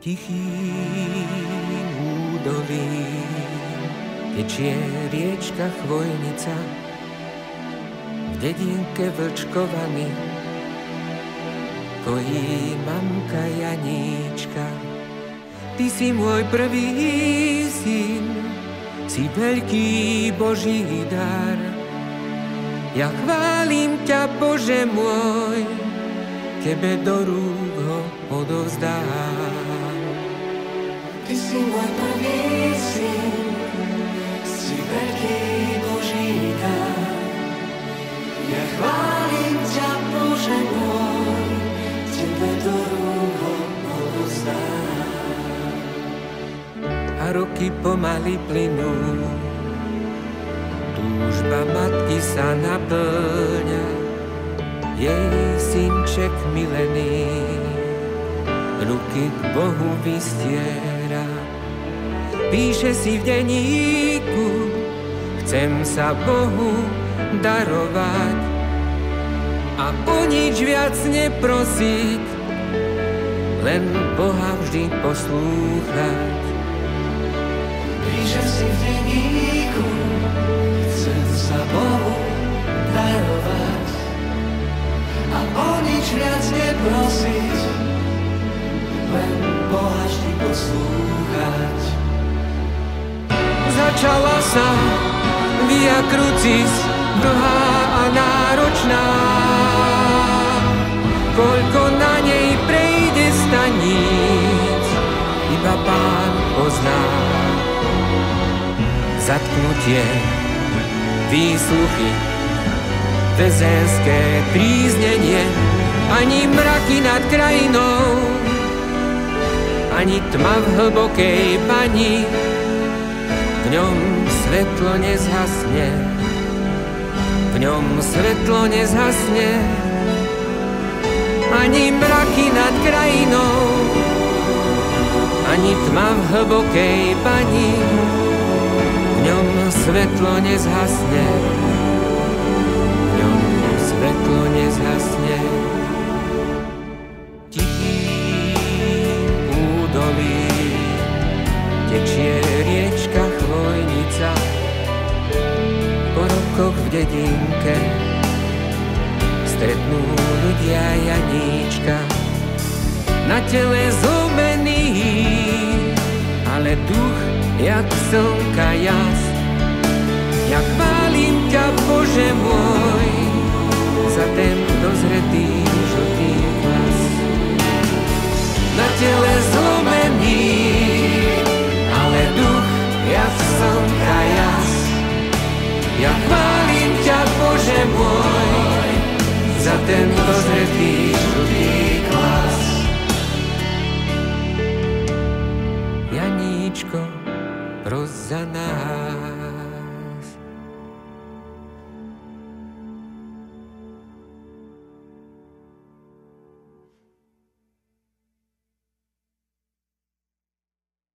Tichým údolím tečie riečka Chvojnica, v dedinke Vlčkovany kojí mamka Janíčka. Ty si môj prvý syn, si veľký Boží dar. Ja chválim ťa, Bože môj, tebe do rúk ho odovzdám. Ty si môj prvý syn, si veľký Boží dar. Ja chválim ťa, Bože môj, tebe do rúk ho odovzdám. A roky pomaly plynú, túžba matky sa naplňa, jej synček milený ruky k Bohu vystiera. Píše si v denníku, chcem sa Bohu darovať a o nič viac neprosiť, len Boha vždy poslúchať. Píše si v denníku, chcem sa Bohu darovať a o nič viac neprosiť, len Boha vždy poslúchať. Začala sa Via Crucis, dlhá a náročná. Koľko na nej prejde staníc, iba Pán pozná. Zatknutie, výsluchy, väzenské tríznenie, ani mraky nad krajinou, ani tma v hlbokej bani, v ňom svetlo nezhasne, v ňom svetlo nezhasne, ani mraky nad krajinou, ani tma v hlbokej bani, v ňom svetlo nezhasne, v ňom svetlo nezhasne. Tichým údolím tečie riečka Chvojnica, po rokoch v dedinke stretnú ľudia Janíčka. Na tele zlomený, ale duch jak slnka jas. Ja chválim ťa, Bože môj, za ten dozretý žltý klas. Na tele zlomený, ale duch jak slnka jas. Ja chválim ťa, Bože môj, za ten dozretý žltý klas. Janíčko, pros za nás.